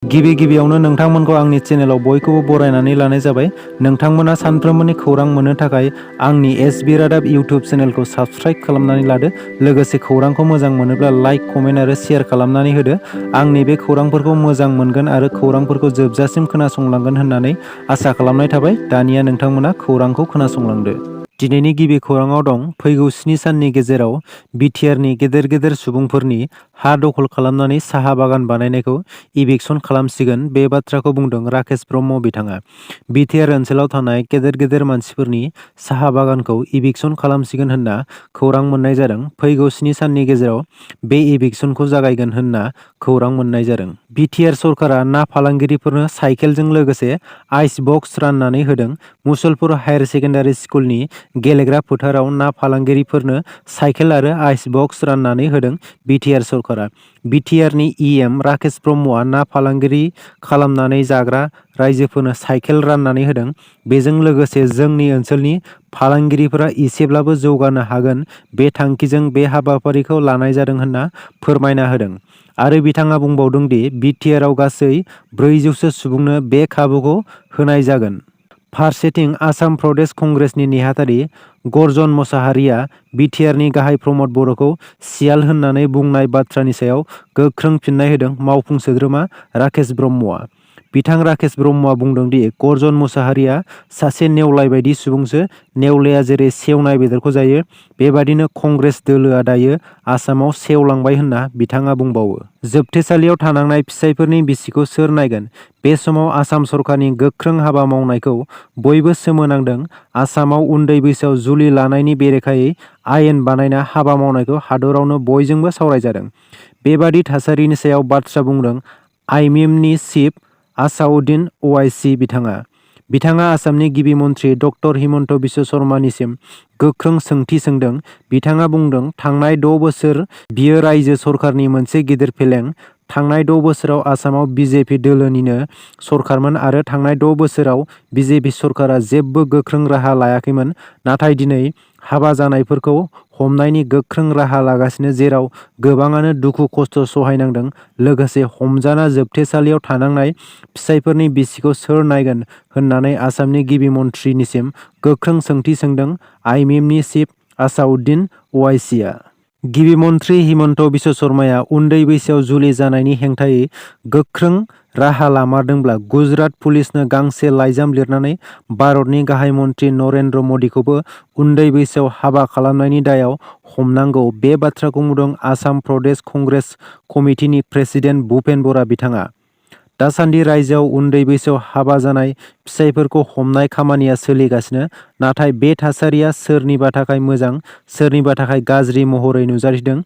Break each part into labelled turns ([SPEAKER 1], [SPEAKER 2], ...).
[SPEAKER 1] गिबियावनो नोंथांमोनखौ आंनि चेनेलाव बयखौबो बरायनानै लानाय जाबाय। नोंथांमोना सानफ्रोमबोनि खौरां मोननो थाखाय आंनि एसबि रादाब इउटुब चेनेलखौ साबस्क्राइब खालामनानै लादो। लोगोसे खौरांखौ मोजां मोनोब्ला लाइक, कमेन्ट आरो शेयार खालामनानै होदो। आंनि बे खौरांफोरखौ मोजां मोनगोन आरो खौरांफोरखौ जोबजासिम खोनासंलांगोन होननानै आसा खालामनाय थाबाय। दानिया नोंथांमोना खौरांखौ खोनासंलांदो। दिनैनि गिबि खौराङाव दं, फैगौ 7 साननि गेजेराव बिटिआरनि गेदेर सुबुंफोरनि हा दखल खालामनानै साहा बागान बानायनायखौ इभिक्सन खालामसिगोन। बे बाथ्राखौ बुंदों राकेश ब्रह्म बिथाङा। बिटिआर ओनसोलाव थानाय गेदेर मानसिफोरनि साहा बागानखौ इभिक्सन खालामसिगोन होनना खौरां मोननाय जादों। फैगौ 7 साननि गेजेराव बे इभिक्सनखौ जागायगोन होनना खौरां मोननाय जादों। बिटिआर सरकारा ना फालांगिरिफोरनो साइकेलजों लोगोसे आइस बक्स राननानै होदों। मुसलपुर हायार सेकेन्डारि स्कुलनि गेलेग्रा फोथाराव ना फालांगिरिफोरनो साइकेल आरो आइस बक्स राननानै होदों बिटिआर सरकारा। बिटिआरनि इएम राकेश ब्रह्मआ ना फालांगिरि खालामनानै जाग्रा रायजोफोरनो साइकेल राननानै होदों। बेजों लोगोसे जोंनि ओनसोलनि फालांगिरिफोरा एसेब्लाबो जौगानो हागोन, बे थांखिजों बे हाबाफारिखौ लानाय जादों होनना फोरमायना होदों। आरो बिथाङा बुंबावदों दि बिटिआरआव गासै 400 सुबुंनो बे खाबुखौ होनाय जागोन। फारसेथिं आसाम प्रदेश कंग्रेसनि नेहाथारि गर्जन मोसाहारिया बिटिआरनि गाहाय प्रमद बर'खौ सियाल होननानै बुंनाय बाथ्रानि सायाव गोख्रों फिननाय होदों मावफुं सोद्रोमा राकेश ब्रह्मआ। बिथां राकेश ब्रह्मआ बुंदों दि गर्जन मोसाहारिया सासे नेवलाय बायदि सुबुंसो। नेवलाया जेरै सेवनाय बेदरखौ जायो, बेबादिनो कंग्रेस दोलोआ दायो आसामाव सेवलांबाय होनना बिथाङा बुंबावो। जोबथेसालियाव थानांनाय फिसायफोरनि बिसिखौ सोर नायगोन? बे समाव आसाम सरकारनि गोख्रों हाबा मावनायखौ बयबो सोमोनांदों। आसामाव उन्दै बैसोआव जुलि लानायनि बेरेखायै आयेन बानायना हाबा मावनायखौ हादरावनो बयजोंबो सावरायजादों। बेबादि थासारिनि सायाव बाथ्रा बुंदों आइएमएफनि चिफ आसाउद्दिन अवाइसि बिथाङा आसामनि गिबि मन्थ्रि डक्टर हिमन्त बिश्व शर्मानिसिम गोख्रों सोंथि सोंदों। बिथाङा बुंदों, थांनाय 6 बोसोर बियो रायजो सरकारनि मोनसे गिदिर फेलें। थांनाय 6 बोसोराव आसामाव बिजेपि दोलोनिनो सरकारमोन आरो थांनाय 6 बोसोराव बिजेपि सरकारा जेबो गोख्रों राहा लायाखैमोन। नाथाय दिनै हाबा जानायफोरखौ हमनायनि गोख्रों राहा लागासिनो, जेराव गोबाङानो दुखु खस्थ' सहायनांदों। लोगोसे हमजाना जोबथेसालियाव थानांनाय फिसायफोरनि बिसिखौ सोर नायगोन होननानै आसामनि गिबि मन्थ्रिनिसिम गोख्रों सोंथि सोंदों आइएमएफनि चिफ आसाउद्दिन अवाइसिआ। गिबि मन्थ्रि हिमन्त बिश्व शर्माया उन्दै बैसोआव जुलि जानायनि हेंथायै गोख्रों राहा लामारदोंब्ला गुजरात पुलिसनो गांसे लाइजाम लिरनानै भारतनि गाहाय मन्थ्रि नरेन्द्र मदिखौबो उन्दै बैसोआव हाबा खालामनायनि दायाव हमनांगौ। बे बाथ्राखौ बुंदों आसाम प्रदेश कंग्रेस कमिटिनि प्रेसिडेन्ट भुपेन बरा बिथाङा। दासान्दि रायजोआव उन्दै बैसोआव हाबा जानाय फिसायफोरखौ हमनाय खामानिया सोलिगासिनो। नाथाय बे थासारिया सोरनिबा थाखाय मोजां, सोरनिबा थाखाय गाज्रि महरै नुजाथिदों।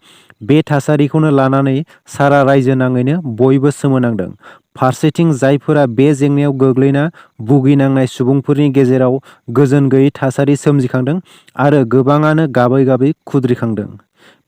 [SPEAKER 1] बे थासारिखौनो लानानै सारा रायजो नाङैनो बयबो सोमोनांदों। फारसेथिं जायफोरा बे जेंनायाव गोग्लैना भुगिनांनाय सुबुंफोरनि गेजेराव गोजोन गैयै थासारि सोमजिखांदों आरो गोबाङानो गाबै खुद्रिखांदों।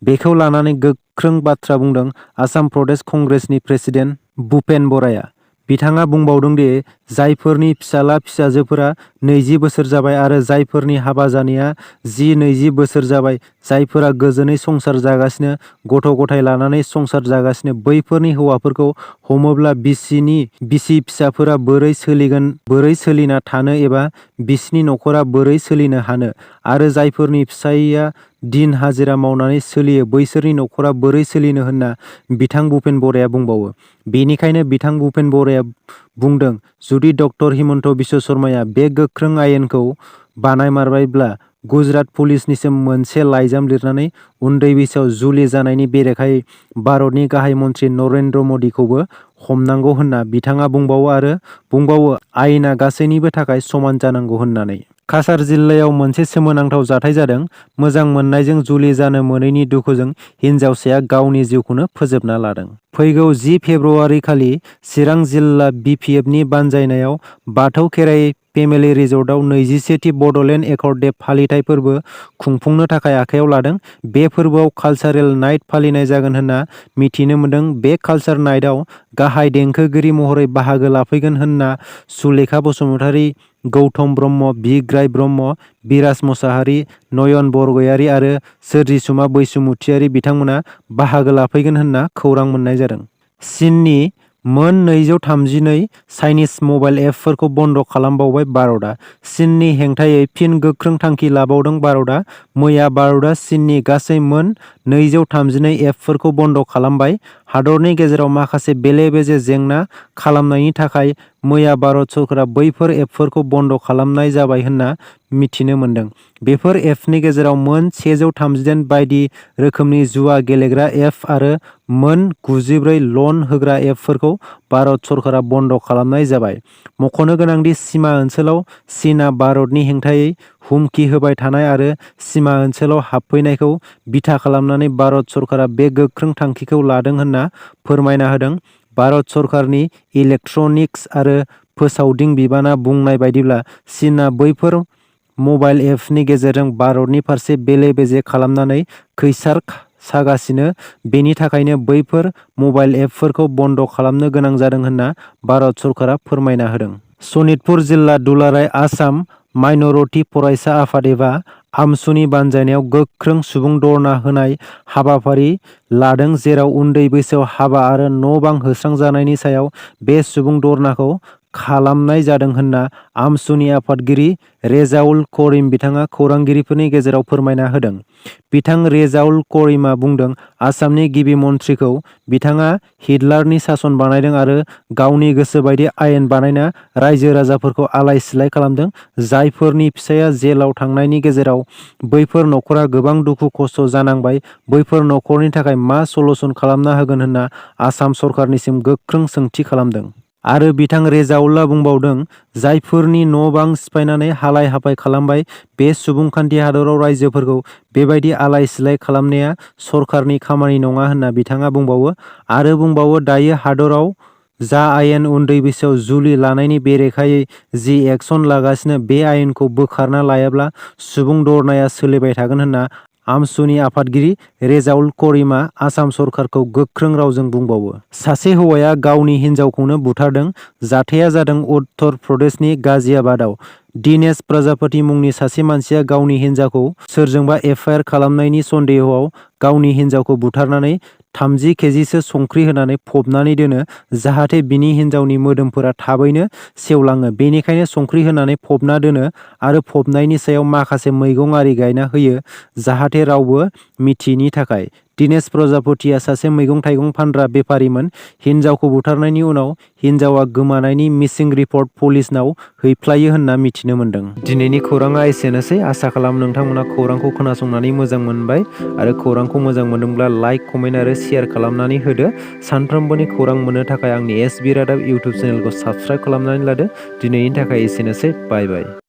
[SPEAKER 1] बेखौ लानानै गोख्रों बाथ्रा बुंदों आसाम प्रदेश कंग्रेसनि प्रेसिडेन्ट भुपेन बराया। बिथाङा बुंबावदों दि जायफोरनि फिसाला फिसाजोफोरा 20 बोसोर जाबाय आरो जायफोरनि हाबा जानाया 10-20 बोसोर जाबाय, जायफोरा गोजोनै संसार जागासिनो, गथ' गथाय लानानै संसार जागासिनो, बैफोरनि हौवाफोरखौ हमोब्ला बिसि फिसाफोरा बोरै सोलिगोन, बोरै सोलिना थानो एबा बिसिनि न'खरा बोरै सोलिनो हानो आरो जायफोरनि फिसाइया दिन हाजिरा मावनानै सोलियो, बैसोरनि न'खरा बोरै सोलिनो होनना बिथां भुपेन बराया बुंबावो। बेनिखायनो बिथां भुपेन बराया बुंदों, जुदि डक्टर हिमन्त बिश्व शर्माया बे गोख्रों आयेनखौ बानायमारबायब्ला गुजरात पुलिसनिसिम मोनसे लाइजाम लिरनानै उन्दै बैसोआव जुलि जानायनि बेरेखायै भारतनि गाहाय मन्थ्रि नरेन्द्र मदिखौबो हमनांगौ होनना बिथाङा बुंबावो आयेना गासैनिबो थाखाय समान जानांगौ होननानै। काछार जिल्लायाव मोनसे सोमोनांथाव जाथाय जादों। मोजां मोननायजों जुलि जानो मोनैनि दुखुजों हिन्जावसाया गावनि जिउखौनो फोजोबना लादों। फैगौ 10 फेब्रुआरि खालि चिरां जिल्ला बिपिएफनि बानजायनायाव बाथौ खेराइ फेमिलि रिजर्टआव 21थि बड'लेण्ड एकर्ड डे फालिथाय फोरबो खुंफुंनो थाखाय आखायाव लादों। बे फोरबोआव कालचारेल नाइट फालिनाय जागोन होनना मिथिनो मोन्दों। बे कालचार नाइटआव गाहाय देंखोगिरि महरै बाहागो लाफैगोन होनना सुलेखा बसुमतारी, गौतम ब्रह्म, बिग्राय ब्रह्म, बिराज मोसाहारि, नयन बरगयारी आरो सोरजिसुमा बैसुमुतियारी बिथांमोना बाहागो लाफैगोन होनना खौरां मोननाय जादों। चीननि मोन 232 चाइनिज मबाइल एपफोरखौ बन्द खालामबावबाय भारतआ। चीननि हेंथायै फिन गोख्रों थांखि लाबावदों भारतआ। मैया भारतआ चीननि गासै मोन 232 एपफोरखौ बन्द खालामबाय। हादरनि गेजेराव माखासे बेले-बेजे जेंना खालामनायनि थाखाय मैया भारत सरकारा बैफोर एपफोरखौ बन्द खालामनाय जाबाय होनना मिथिनो मोन्दों। बेफोर एपनि गेजेराव मोन 138 बायदि रोखोमनि जुवा गेलेग्रा एप आरो मोन 94 लन होग्रा एपफोरखौ भारत सरकारा बन्द खालामनाय जाबाय। मख'नो गोनांदि सिमा ओनसोलाव चीनआ भारतनि हेंथायै हुमखि होबाय थानाय आरो सिमा ओनसोलाव हाबफैनायखौ बिथा खालामनानै भारत सरकारा बे गोख्रों थांखिखौ लादों होनना फोरमायना होदों। भारत सरकारनि इलेक्ट्रनिक्स आरो फोसावदिं बिबाना बुंनाय बायदिब्ला चीनआ बैफोर मबाइल एपनि गेजेरजों भारतनि फारसे बेले-बेजे खालामनानै खैसार सागासिनो। बेनि थाखायनो बैफोर मबाइल एपफोरखौ बन्द खालामनो गोनां जादों होनना भारत सरकारा फोरमायना होदों। सनितपुर जिल्ला दुलाराय आसाम माइनरिटि फरायसा आफाद एबा आमसुनि बानजायनायाव गोख्रों सुबुं धर्ना होनाय हाबाफारि लादों, जेराव उन्दै बैसोआव हाबा आरो न'-बां होस्रांजानायनि सायाव बे सुबुं धर्नाखौ खालामनाय जादों होनना आमसुनि आफादगिरि रेजाउल करिम बिथाङा खौरांगिरिफोरनि गेजेराव फोरमायना होदों। बिथां रेजाउल करिमआ बुंदों, आसामनि गिबि मन्थ्रिखौ बिथाङा हिटलारनि सासन बानायदों आरो गावनि गोसो बायदि आयेन बानायना रायजो-राजाफोरखौ आलाय-सिलाय खालामदों। जायफोरनि फिसाया जेलाव थांनायनि गेजेराव बैफोर नखरा गोबां दुखु खस्थ जानांबाय, बैफोर नखरनि थाखाय मा सलुसन खालामना होगोन होनना आसाम सरकारनिसिम गोख्रों सोंथि खालामदों। आरो बिथां रेजाउलआ बुंबावदों, जायफोरनि न'-बां सिफायनानै हालाय-हाफाय खालामबाय, बे सुबुंखान्थि हादराव रायजोफोरखौ बेबायदि आलाय-सिलाय खालामनाया सरकारनि खामानि नङा होनना बिथाङा बुंबावो। आरो बुंबावो, दायो हादराव जा आयेन उन्दै बैसोआव जुलि लानायनि बेरेखायै जि एक्सन लागासिनो, बे आयेनखौ बोखारना लायाब्ला सुबुं धर्नाया सोलिबाय थागोन होनना आमसुनि आफादगिरि रेजाउल करिमआ आसाम सरकारखौ गोख्रों रावजों बुंबावो। सासे हौवाया गावनि हिन्जावखौनो बुथारदों। जाथाया जादों उत्तर प्रदेशनि गाजियाबादआव। दिनेश प्रजापति मुंनि सासे मानसिया गावनि हिन्जावखौ सोरजोंबा एफआइआर खालामनायनि सन्देहआव गावनि हिन्जावखौ बुथारनानै 30 केजिसो संख्रि होनानै फबनानै दोनो, जाहाथे बिनि हिन्जावनि मोदोमफोरा थाबैनो सेवलाङो। बेनिखायनो संख्रि होनानै फबना दोनो आरो फबनायनि सायाव माखासे मैगं आरि गायना होयो, जाहाथे रावबो मिथियैनि थाखाय। दिनेश प्रजापतिया सासे मैगं-थाइगं फानग्रा बेफारिमोन। हिन्जावखौ बुथारनायनि उनाव हिन्जावा गोमानायनि मिसिं रिपर्ट पुलिसनाव हैफ्लायो होनना मिथिनो मोन्दों। दिनैनि खौराङा एसेनोसै। आसा खालामो नोंथांमोना खौरांखौ खोनासंनानै मोजां मोनबाय आरो खौरांखौ मोजां मोनदोंब्ला लाइक, कमेन्ट आरो शेयार खालामनानै होदो। सानफ्रोमबोनि खौरां मोननो थाखाय आंनि एसबि रादाब इउटुब चेनेलखौ साबस्क्राइब खालामनानै लादो। दिनैनि थाखाय एसेनोसै। बाय बाय।